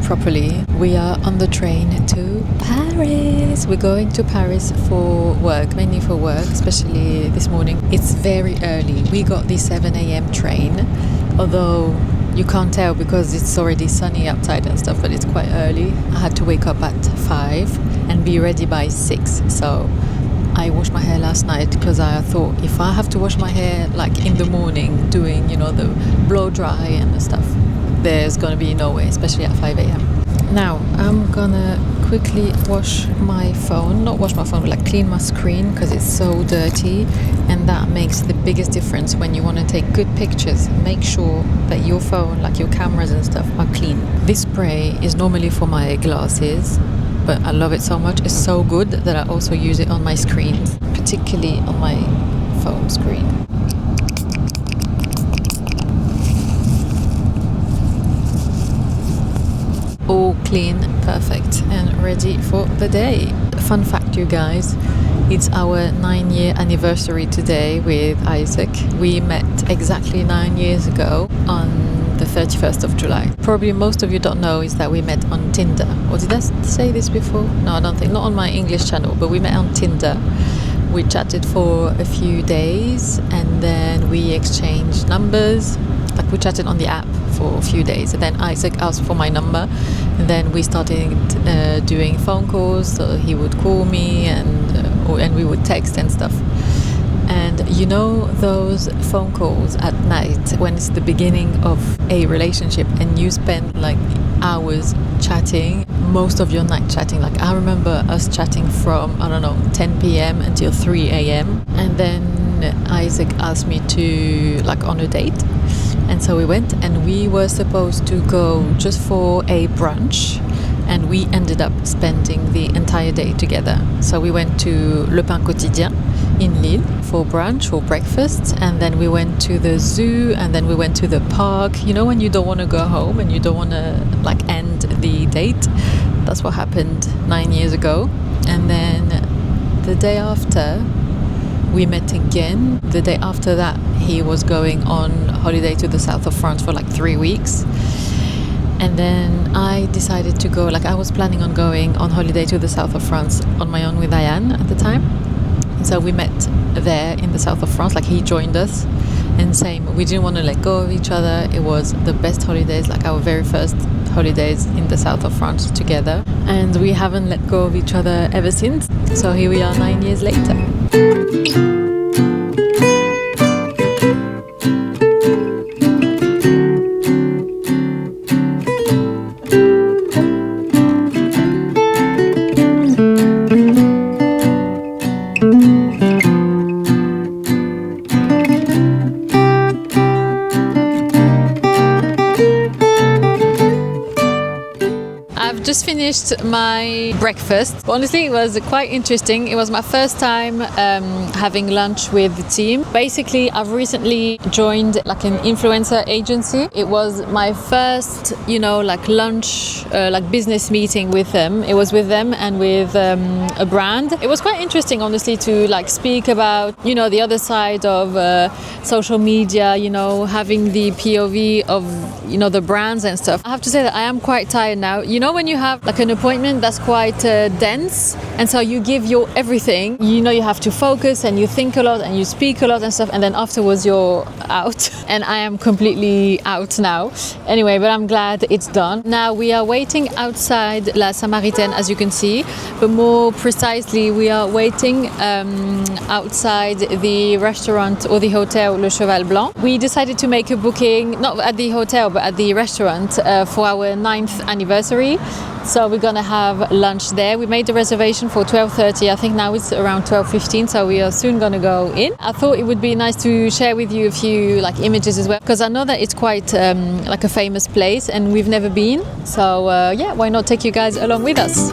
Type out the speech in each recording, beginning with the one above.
properly. We are on the train to Paris. We're going to Paris for work, mainly for work, especially this morning. It's very early. We got the 7 a.m. train, although you can't tell because it's already sunny outside and stuff, but it's quite early. I had to wake up at 5 and be ready by 6. So I washed my hair last night because I thought if I have to wash my hair like in the morning doing, the blow dry and the stuff, there's gonna be no way, especially at 5 a.m. Now I'm gonna quickly wash my phone, not wash my phone, but like clean my screen because it's so dirty, and that makes the biggest difference when you want to take good pictures. Make sure that your phone, like your cameras and stuff, are clean. This spray is normally for my glasses, but I love it so much. It's so good that I also use it on my screens, particularly on my phone screen. All clean, perfect, and ready for the day. Fun fact, you guys, it's our 9-year anniversary today with Isaac. We met exactly 9 years ago on the 31st of July. Probably most of you don't know is that we met on Tinder. Or did I say this before? No, I don't think. Not on my English channel, but we met on Tinder. We chatted for a few days and then we exchanged numbers. Like we chatted on the app for a few days, and then Isaac asked for my number, and then we started doing phone calls. So he would call me and we would text and stuff. And those phone calls at night when it's the beginning of a relationship and you spend like hours chatting, most of your night chatting. Like I remember us chatting from 10 p.m. until 3 a.m. and then Isaac asked me to on a date. And so we went, and we were supposed to go just for a brunch, and we ended up spending the entire day together. So we went to Le Pain Quotidien in Lille for brunch or breakfast, and then we went to the zoo, and then we went to the park. When you don't want to go home and you don't want to end the date, that's what happened 9 years ago. And then the day after, we met again. The day after that, he was going on holiday to the south of France for 3 weeks. And then I decided to go, I was planning on going on holiday to the south of France on my own with Diane at the time. And so we met there in the south of France, he joined us. And same, we didn't want to let go of each other. It was the best holidays, our very first holidays in the south of France together. And we haven't let go of each other ever since. So here we are 9 years later. Just finished my breakfast. Honestly, it was quite interesting. It was my first time having lunch with the team. Basically, I've recently joined an influencer agency. It was my first, lunch, business meeting with them. It was with them and with a brand. It was quite interesting, honestly, to speak about, the other side of social media, having the POV of, the brands and stuff. I have to say that I am quite tired now. When you have an appointment that's quite dense, and so you give your everything, you have to focus and you think a lot and you speak a lot and stuff, and then afterwards you're out. And I am completely out now. Anyway, but I'm glad it's done. Now we are waiting outside La Samaritaine, as you can see, but more precisely we are waiting outside the restaurant or the hotel Le Cheval Blanc. We decided to make a booking, not at the hotel but at the restaurant for our 9th anniversary. So we're gonna have lunch there. We made the reservation for 12:30. I think now it's around 12:15, so we are soon gonna go in. I thought it would be nice to share with you a few images as well, because I know that it's quite a famous place and we've never been. So why not take you guys along with us?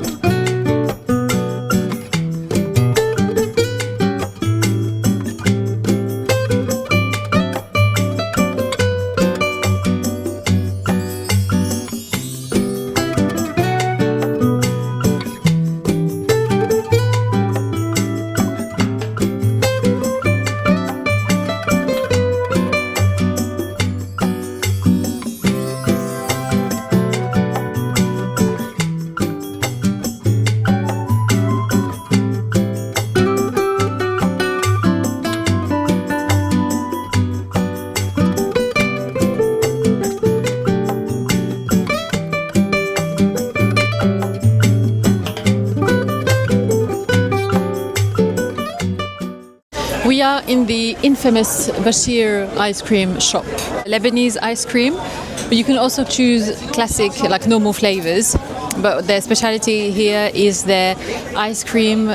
We are in the infamous Bashir ice cream shop. Lebanese ice cream, but you can also choose classic, like normal flavors. But their specialty here is their ice cream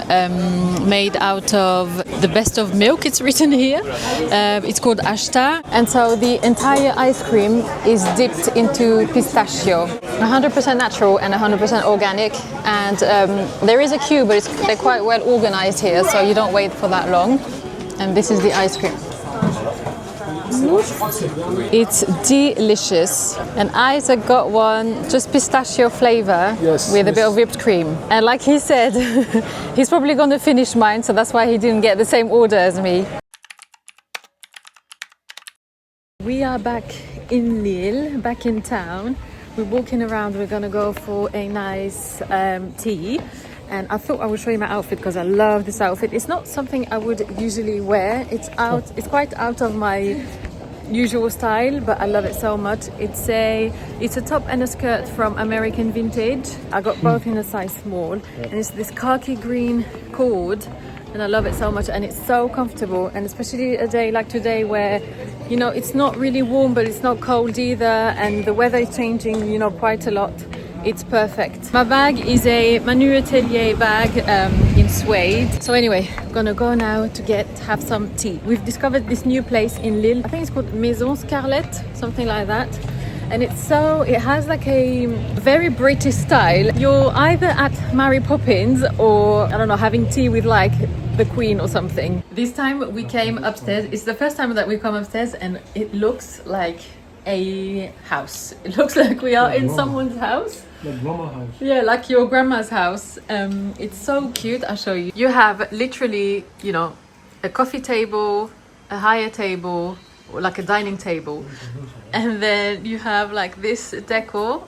made out of the best of milk, it's written here. It's called Ashta. And so the entire ice cream is dipped into pistachio. 100% natural and 100% organic. And there is a queue, but they're quite well organized here, so you don't wait for that long. And this is the ice cream. It's delicious. And Isaac got one, just pistachio flavor, with a bit of whipped cream. And like he said, he's probably going to finish mine, so that's why he didn't get the same order as me. We are back in Lille, back in town. We're walking around, we're going to go for a nice tea. And I thought I would show you my outfit because I love this outfit. It's not something I would usually wear. It's quite out of my usual style, but I love it so much. It's a top and a skirt from American Vintage. I got both in a size small, and it's this khaki green cord, and I love it so much, and it's so comfortable. And especially a day like today where, you know, it's not really warm, but it's not cold either, and the weather is changing, you know, quite a lot. It's perfect. My bag is a Manu Atelier bag in suede. So anyway, I'm gonna go now to have some tea. We've discovered this new place in Lille. I think it's called Maison Scarlett, something like that. And it has like a very British style. You're either at Mary Poppins or, I don't know, having tea with like the Queen or something. This time we came upstairs. It's the first time that we come upstairs, and it looks like a house. It looks like we are in someone's house. Like grandma's house. Yeah, like your grandma's house. It's so cute. I'll show you. You have literally, you know, a coffee table, a higher table, or like a dining table, and then you have like this decor.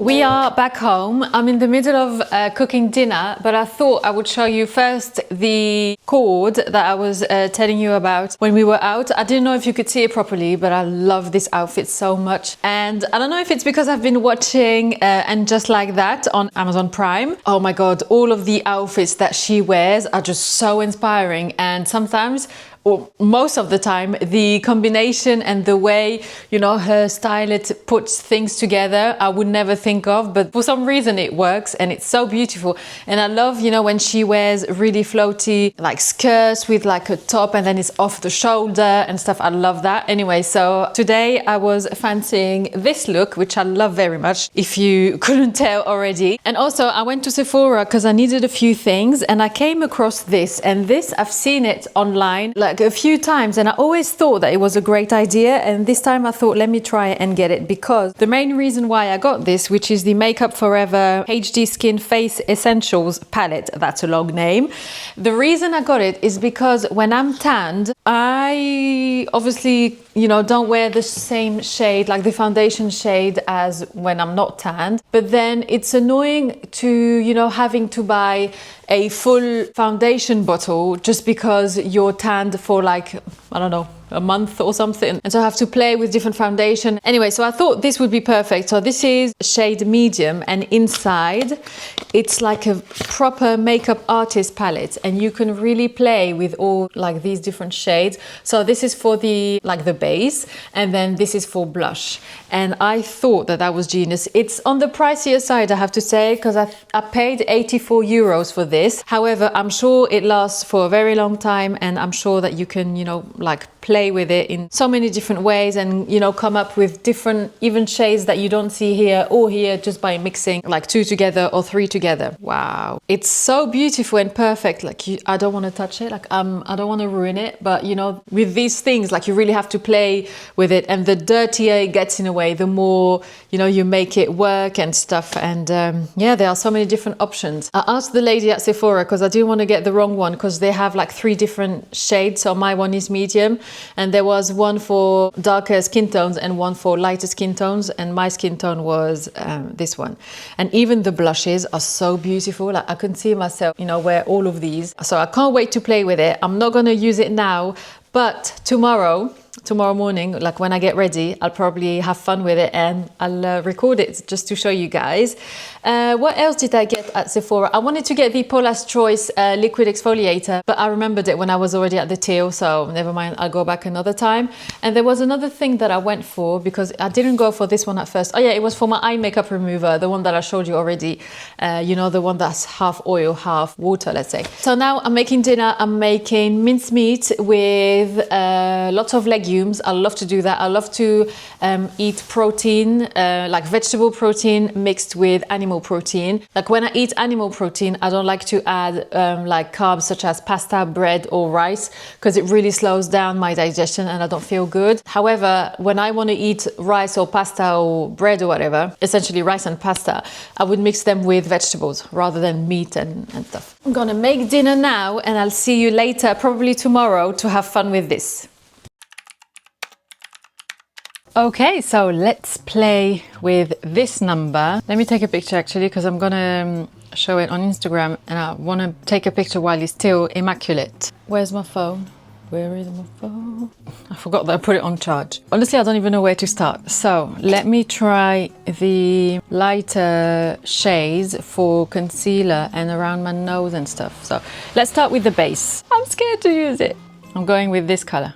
We are back home. I'm in the middle of cooking dinner, but I thought I would show you first the cord that I was telling you about when we were out. I didn't know if you could see it properly, but I love this outfit so much. And I don't know if it's because I've been watching And Just Like That on Amazon Prime. Oh my God, all of the outfits that she wears are just so inspiring. And sometimes, or most of the time, the combination and the way, you know, her stylist puts things together, I would never think of, but for some reason it works, and it's so beautiful. And I love, you know, when she wears really floaty like skirts with like a top and then it's off the shoulder and stuff. I love that. Anyway, so today I was fancying this look, which I love very much, if you couldn't tell already. And also I went to Sephora because I needed a few things, and I came across this, and this, I've seen it online like a few times, and I always thought that it was a great idea, and this time I thought, let me try and get it, because the main reason why I got this, which is the Makeup Forever HD Skin Face Essentials palette, that's a long name. The reason I got it is because when I'm tanned, I obviously, you know, don't wear the same shade, like the foundation shade, as when I'm not tanned, but then it's annoying to, you know, having to buy a full foundation bottle just because you're tanned for like, I don't know, a month or something, and so I have to play with different foundation. Anyway, so I thought this would be perfect. So this is shade medium, and inside it's like a proper makeup artist palette, and you can really play with all like these different shades. So this is for the like the base, and then this is for blush, and I thought that that was genius. It's on the pricier side, I have to say, because I paid 84 euros for this. However, I'm sure it lasts for a very long time, and I'm sure that you can, you know, like play with it in so many different ways, and, you know, come up with different even shades that you don't see here or here just by mixing like 2 together or 3 together. Wow, it's so beautiful and perfect. Like I don't want to touch it, like I don't want to ruin it, but you know, with these things, like you really have to play with it, and the dirtier it gets in a way, the more, you know, you make it work and stuff. And yeah, there are so many different options. I asked the lady at Sephora because I didn't want to get the wrong one, because they have like 3 different shades, so my one is medium. and there was one for darker skin tones and one for lighter skin tones, and my skin tone was this one. And even the blushes are so beautiful. Like I can see myself, you know, wear all of these. So I can't wait to play with it. I'm not going to use it now, but tomorrow morning, like when I get ready, I'll probably have fun with it and I'll record it just to show you guys. What else did I get at Sephora? I wanted to get the Paula's Choice liquid exfoliator, but I remembered it when I was already at the till, so never mind, I'll go back another time. And there was another thing that I went for because I didn't go for this one at first. Oh yeah, it was for my eye makeup remover, the one that I showed you already. You know, the one that's half oil, half water, let's say. So now I'm making dinner. I'm making mincemeat with lots of legumes. I love to do that. I love to eat protein, like vegetable protein mixed with animal protein. Like when I eat animal protein, I don't like to add like carbs such as pasta, bread or rice, because it really slows down my digestion and I don't feel good. However, when I want to eat rice or pasta or bread or whatever, essentially rice and pasta, I would mix them with vegetables rather than meat and stuff. I'm gonna make dinner now and I'll see you later, probably tomorrow, to have fun with this. Okay, so let's play with this number. Let me take a picture actually, because I'm gonna show it on Instagram and I want to take a picture while it's still immaculate. Where's my phone? Where is my phone? I forgot that I put it on charge. Honestly, I don't even know where to start. So let me try the lighter shades for concealer and around my nose and stuff. So let's start with the base. I'm scared to use it. I'm going with this color.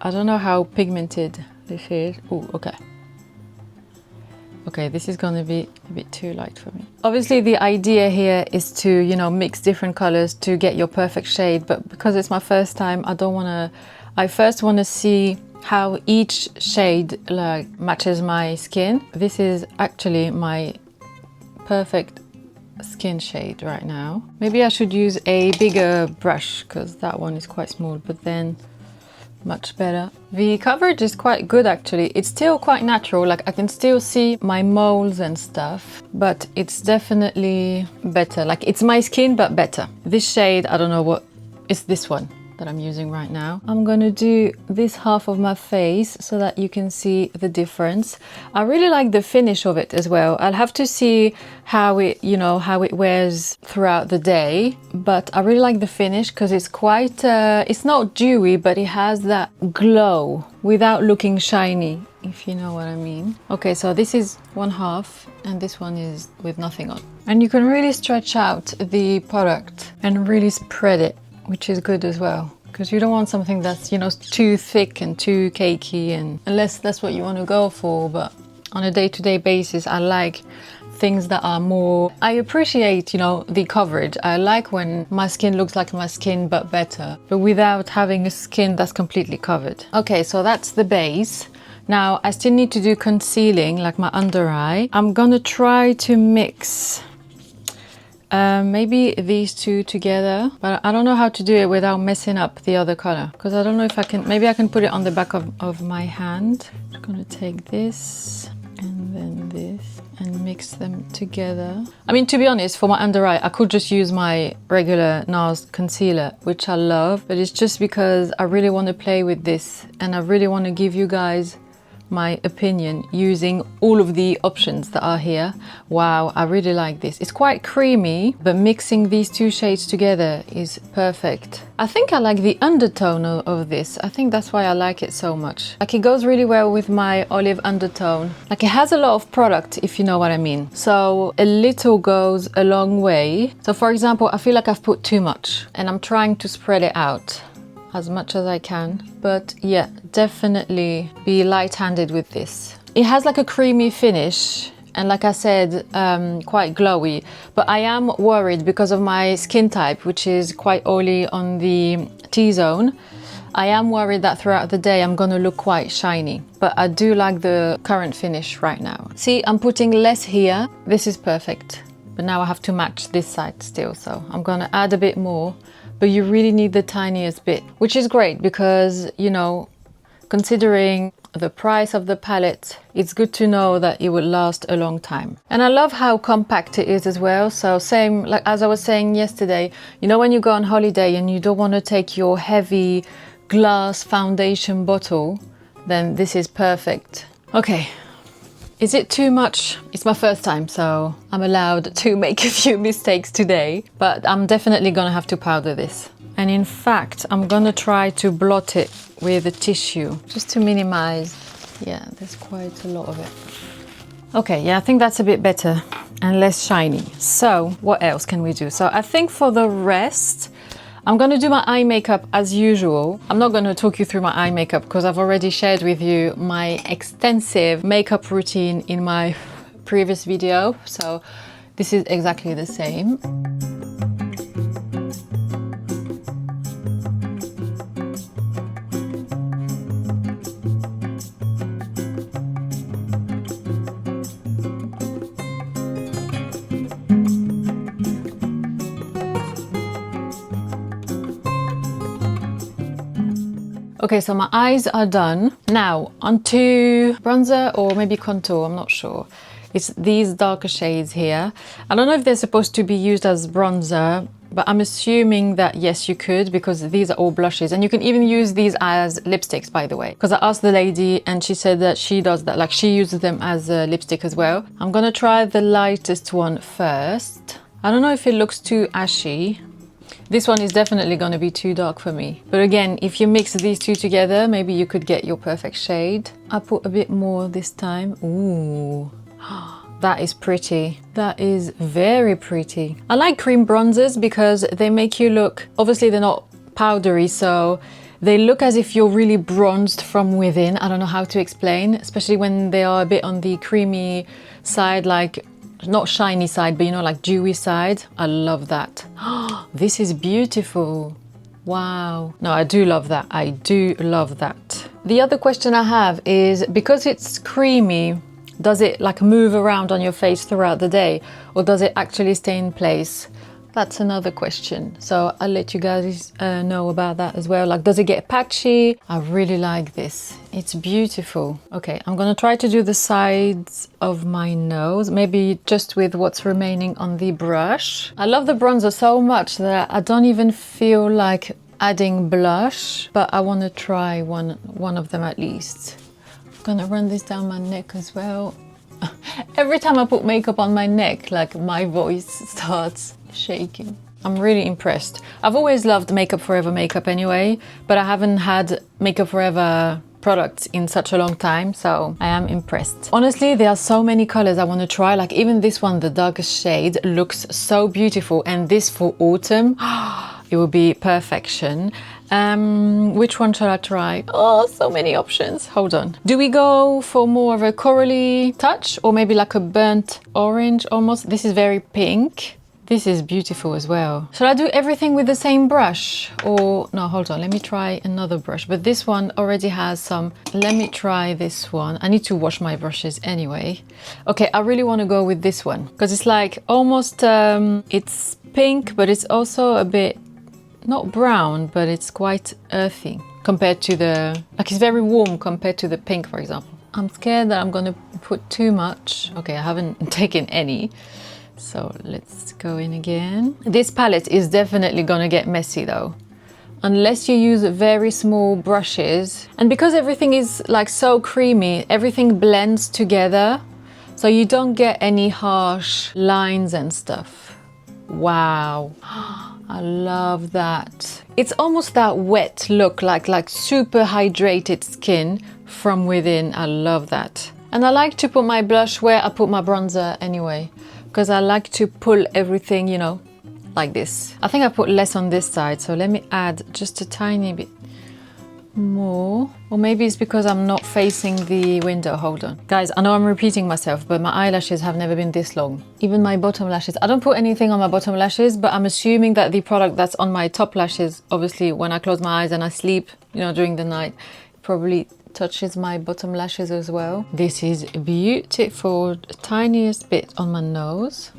I don't know how pigmented this is. Oh, okay. Okay, this is gonna be a bit too light for me. Obviously the idea here is to, you know, mix different colors to get your perfect shade, but because it's my first time, I first wanna see how each shade like matches my skin. This is actually my perfect skin shade right now. Maybe I should use a bigger brush because that one is quite small, but then much better. The coverage is quite good actually. It's still quite natural, like I can still see my moles and stuff, but it's definitely better. Like it's my skin, but better. This shade, I don't know what, it's this one that I'm using right now. I'm gonna do this half of my face so that you can see the difference. I really like the finish of it as well. I'll have to see how it, you know, how it wears throughout the day, but I really like the finish because it's quite, it's not dewy, but it has that glow without looking shiny, if you know what I mean. Okay, so this is one half and this one is with nothing on. And you can really stretch out the product and really spread it, which is good as well, because you don't want something that's, you know, too thick and too cakey, and unless that's what you want to go for. But on a day-to-day basis, I like things that are more, I appreciate, you know, the coverage. I like when my skin looks like my skin but better, but without having a skin that's completely covered. Okay, so that's the base. Now I still need to do concealing, like my under eye. I'm gonna try to mix maybe these two together, but I don't know how to do it without messing up the other color, because I don't know if I can. Maybe I can put it on the back of my hand. I'm just gonna take this and then this and mix them together. I mean, to be honest, for my under eye, I could just use my regular NARS concealer, which I love, but it's just because I really want to play with this and I really want to give you guys my opinion using all of the options that are here. Wow, I really like this. It's quite creamy, but mixing these two shades together is perfect. I think I like the undertone of this. I think that's why I like it so much. Like it goes really well with my olive undertone. Like it has a lot of product, if you know what I mean. So a little goes a long way. So for example, I feel like I've put too much and I'm trying to spread it out as much as I can, but yeah, definitely be light-handed with this. It has like a creamy finish and like I said, quite glowy, but I am worried because of my skin type, which is quite oily on the T-zone. I am worried that throughout the day I'm gonna look quite shiny, but I do like the current finish right now. See, I'm putting less here. This is perfect, but now I have to match this side still, so I'm gonna add a bit more. But you really need the tiniest bit, which is great because, you know, considering the price of the palette, it's good to know that it will last a long time. And I love how compact it is as well. So same, like as I was saying yesterday, you know, when you go on holiday and you don't want to take your heavy glass foundation bottle, then this is perfect. Okay, is it too much? It's my first time, so I'm allowed to make a few mistakes today, but I'm definitely gonna have to powder this. And in fact, I'm gonna try to blot it with a tissue, just to minimize. Yeah, there's quite a lot of it. Okay, yeah, I think that's a bit better and less shiny. So what else can we do? So I think for the rest, I'm gonna do my eye makeup as usual. I'm not gonna talk you through my eye makeup because I've already shared with you my extensive makeup routine in my previous video. So this is exactly the same. Okay, so my eyes are done. Now onto bronzer or maybe contour, I'm not sure. It's these darker shades here. I don't know if they're supposed to be used as bronzer, but I'm assuming that yes, you could, because these are all blushes. And you can even use these as lipsticks, by the way. Because I asked the lady and she said that she does that, like she uses them as a lipstick as well. I'm gonna try the lightest one first. I don't know if it looks too ashy. This one is definitely going to be too dark for me. But again, if you mix these two together, maybe you could get your perfect shade. I put a bit more this time. Ooh, that is pretty. That is very pretty. I like cream bronzers because they make you look, obviously they're not powdery, so they look as if you're really bronzed from within. I don't know how to explain, especially when they are a bit on the creamy side, like not shiny side, but you know, like dewy side. I love that. This is beautiful. Wow. No, I do love that. I do love that. The other question I have is, because it's creamy, does it like move around on your face throughout the day, or does it actually stay in place? That's another question. So I'll let you guys know about that as well. Like, does it get patchy? I really like this. It's beautiful. Okay, I'm gonna try to do the sides of my nose, maybe just with what's remaining on the brush. I love the bronzer so much that I don't even feel like adding blush, but I wanna try one of them at least. I'm gonna run this down my neck as well. Every time I put makeup on my neck, like my voice starts shaking. I'm really impressed. I've always loved Makeup Forever makeup anyway, but I haven't had Makeup Forever products in such a long time, so I am impressed. Honestly, there are so many colors I want to try. Like even this one, the darkest shade, looks so beautiful, and this for autumn, it will be perfection. Which one shall I try? Oh, so many options. Hold on. Do we go for more of a corally touch, or maybe like a burnt orange almost? This is very pink. This is beautiful as well. Shall I do everything with the same brush? Or no, hold on, let me try another brush. But this one already has some. Let me try this one. I need to wash my brushes anyway. Okay, I really want to go with this one because it's like almost, it's pink, but it's also a bit, not brown, but it's quite earthy compared to the, like it's very warm compared to the pink, for example. I'm scared that I'm gonna put too much. Okay, I haven't taken any. So let's go in again. This palette is definitely gonna get messy though, unless you use very small brushes. And because everything is like so creamy, everything blends together, so you don't get any harsh lines and stuff. Wow, I love that. It's almost that wet look, like super hydrated skin from within. I love that. And I like to put my blush where I put my bronzer anyway, because I like to pull everything, you know, like this. I think I put less on this side, so let me add just a tiny bit more. Or maybe it's because I'm not facing the window. Hold on. Guys, I know I'm repeating myself, but my eyelashes have never been this long. Even my bottom lashes. I don't put anything on my bottom lashes, but I'm assuming that the product that's on my top lashes, obviously when I close my eyes and I sleep, you know, during the night, probably touches my bottom lashes as well. This is beautiful. Tiniest bit on my nose.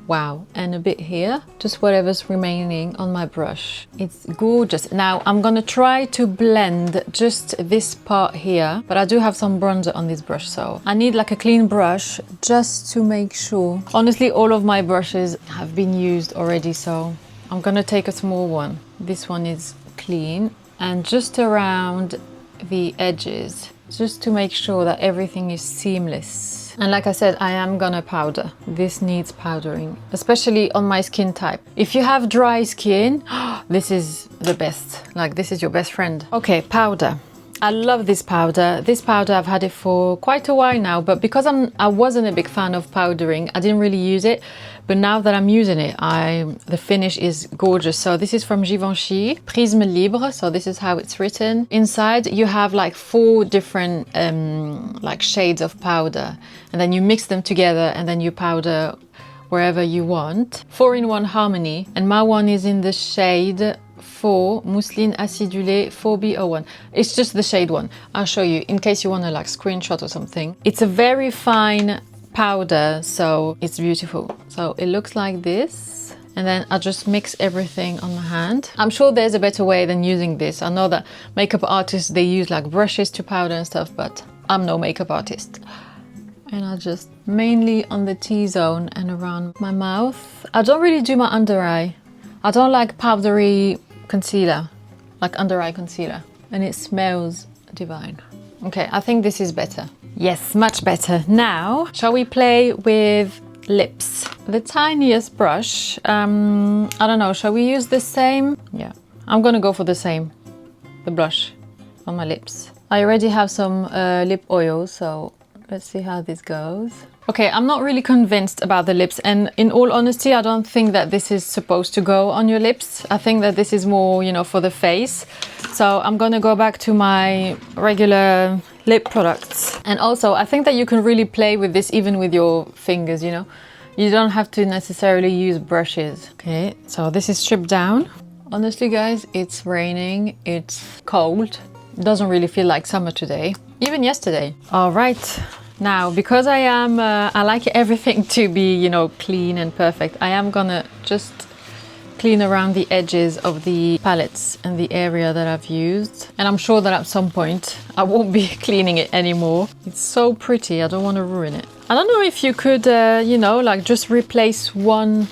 Wow, and a bit here, just whatever's remaining on my brush. It's gorgeous. Now I'm gonna try to blend just this part here, but I do have some bronzer on this brush, so I need like a clean brush just to make sure. Honestly, all of my brushes have been used already, so I'm gonna take a small one. This one is clean. and just around the edges, just to make sure that everything is seamless. And like I said, I am gonna powder. This needs powdering, especially on my skin type. If you have dry skin, this is the best. Like, this is your best friend. Okay, powder. I love this powder. This powder, I've had it for quite a while now, but because I wasn't a big fan of powdering, I didn't really use it. But now that I'm using it, the finish is gorgeous. So this is from Givenchy, Prisme Libre. So this is how it's written. Inside you have like 4 different like shades of powder, and then you mix them together and then you powder wherever you want. 4-in-1 harmony, and my one is in the shade 4 Mousseline Acidulée 4B01. It's just the shade one. I'll show you in case you want to like screenshot or something. It's a very fine powder, so it's beautiful. So it looks like this, and then I just mix everything on my hand. I'm sure there's a better way than using this. I know that makeup artists, they use like brushes to powder and stuff, but I'm no makeup artist. And I just mainly on the T-zone and around my mouth. I don't really do my under eye. I don't like powdery concealer, like under eye concealer, and it smells divine. Okay, I think this is better. Yes, much better. Now, shall we play with lips? The tiniest brush, I don't know, shall we use the same? Yeah, I'm gonna go for the same, the blush on my lips. I already have some lip oil, so let's see how this goes. Okay, I'm not really convinced about the lips, and in all honesty, I don't think that this is supposed to go on your lips. I think that this is more, you know, for the face. So I'm gonna go back to my regular lip products. And also, I think that you can really play with this even with your fingers, you know? You don't have to necessarily use brushes. Okay, so this is stripped down. Honestly, guys, it's raining, it's cold. It doesn't really feel like summer today, even yesterday. All right. Now, because I like everything to be, you know, clean and perfect, I am gonna just clean around the edges of the palettes and the area that I've used. And I'm sure that at some point I won't be cleaning it anymore. It's so pretty, I don't want to ruin it. I don't know if you could, you know, like just replace one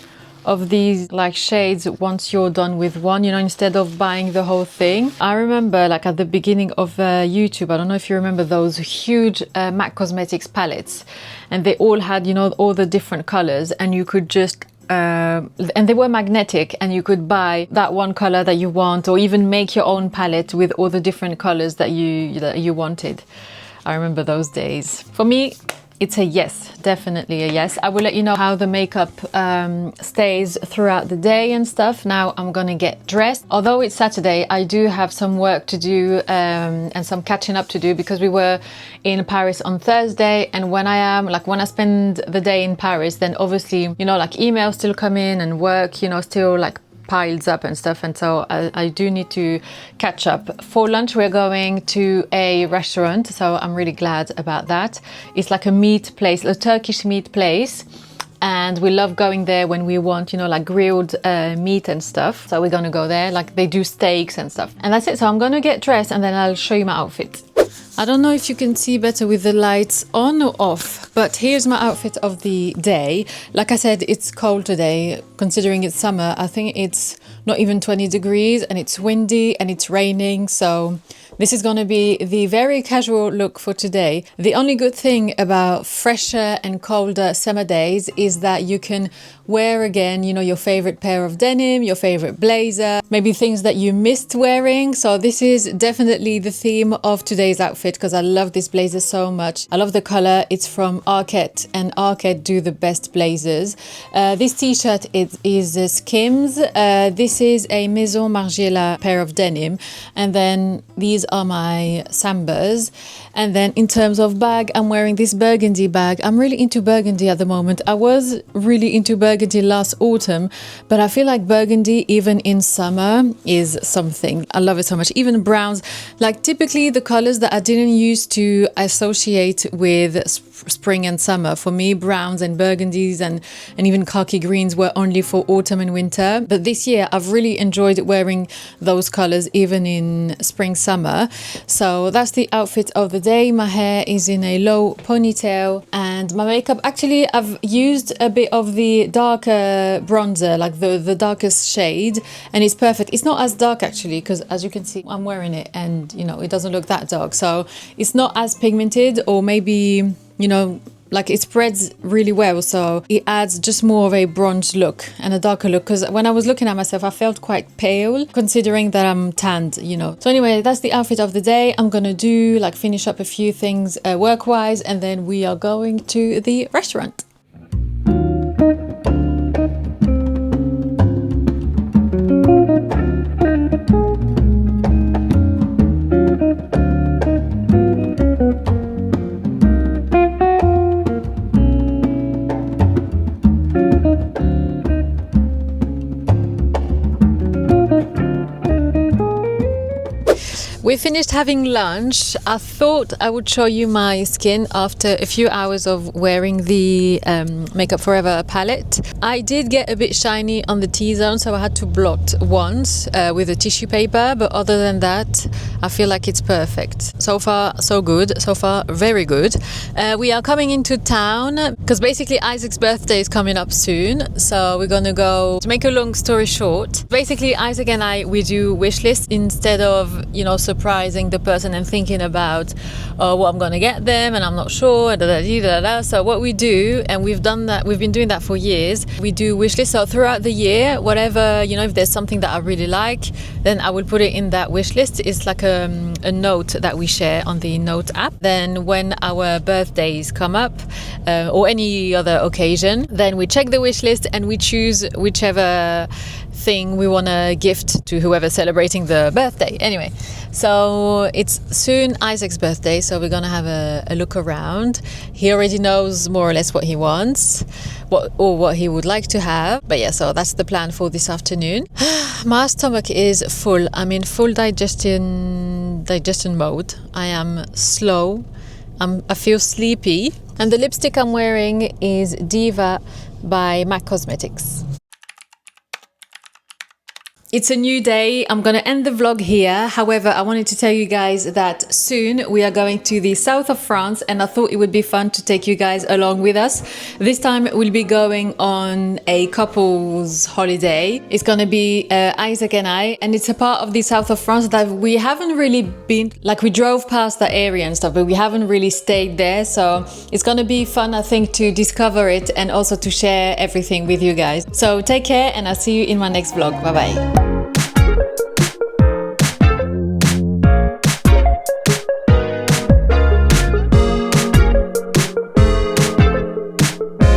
of these like shades once you're done with one, you know, instead of buying the whole thing. I remember like at the beginning of YouTube, I don't know if you remember those huge MAC Cosmetics palettes, and they all had, you know, all the different colors, and you could just and they were magnetic, and you could buy that one color that you want, or even make your own palette with all the different colors that you wanted. I remember those days. For me, it's a yes, definitely a yes. I will let you know how the makeup stays throughout the day and stuff. Now I'm gonna get dressed. Although it's Saturday, I do have some work to do and some catching up to do, because we were in Paris on Thursday, and when I spend the day in Paris, then obviously, you know, like emails still come in and work, you know, still like piles up and stuff, and so I do need to catch up. For lunch we're going to a restaurant, so I'm really glad about that. It's like a meat place, a Turkish meat place, and we love going there when we want, you know, like grilled meat and stuff. So we're gonna go there, like they do steaks and stuff. And that's it. So I'm gonna get dressed and then I'll show you my outfit. I don't know if you can see better with the lights on or off, but here's my outfit of the day. Like I said, it's cold today, considering it's summer. I think it's not even 20 degrees, and it's windy and it's raining. So this is going to be the very casual look for today. The only good thing about fresher and colder summer days is that you can wear again, you know, your favorite pair of denim, your favorite blazer, maybe things that you missed wearing. So this is definitely the theme of today's outfit, because I love this blazer so much. I love the color. It's from Ootd, and Ootd do the best blazers. This t-shirt is Skims. This is a Maison Margiela pair of denim, and then these are my Sambas. And then in terms of bag, I'm wearing this burgundy bag. I'm really into burgundy at the moment. I was really into burgundy last autumn, but I feel like burgundy even in summer is something. I love it so much. Even browns, like typically the colors that I didn't used to associate with spring and summer. For me, browns and burgundies and even khaki greens were only for autumn and winter. But this year, I've really enjoyed wearing those colors even in spring, summer. So that's the outfit of the day. My hair is in a low ponytail, and my makeup, actually, I've used a bit of the darker bronzer, like the darkest shade, and it's perfect. It's not as dark actually, because as you can see, I'm wearing it and you know, it doesn't look that dark. So it's not as pigmented, or maybe, you know, like it spreads really well, so it adds just more of a bronze look and a darker look, because when I was looking at myself I felt quite pale considering that I'm tanned, you know. So anyway, that's the outfit of the day. I'm gonna do like finish up a few things work wise, and then we are going to the restaurant. We finished having lunch. I thought I would show you my skin after a few hours of wearing the Makeup Forever palette. I did get a bit shiny on the T-zone, so I had to blot once with a tissue paper, but other than that, I feel like it's perfect. So far, so good. So far, very good. We are coming into town because basically Isaac's birthday is coming up soon, so we're gonna go. To make a long story short, basically Isaac and I, we do wish lists instead of, you know, surprising the person and thinking about what I'm gonna get them and I'm not sure. So what we do, and we've done that, we've been doing that for years. We do wish lists. So throughout the year, whatever, you know, if there's something that I really like, then I will put it in that wish list. It's like a note that we share on the note app. Then when our birthdays come up or any other occasion, then we check the wish list and we choose whichever thing we want to gift to whoever's celebrating the birthday. Anyway, so it's soon Isaac's birthday, so we're gonna have a look around. He already knows more or less what he wants, what he would like to have. But yeah, so that's the plan for this afternoon. My stomach is full. I'm in full digestion mode. I am slow. I feel sleepy. And the lipstick I'm wearing is Diva by MAC Cosmetics. It's a new day. I'm gonna end the vlog here. However, I wanted to tell you guys that soon we are going to the south of France, and I thought it would be fun to take you guys along with us. This time we'll be going on a couple's holiday. It's gonna be Isaac and I, and it's a part of the south of France that we haven't really been, like we drove past the area and stuff, but we haven't really stayed there. So it's gonna be fun, I think, to discover it and also to share everything with you guys. So take care, and I'll see you in my next vlog. Bye bye.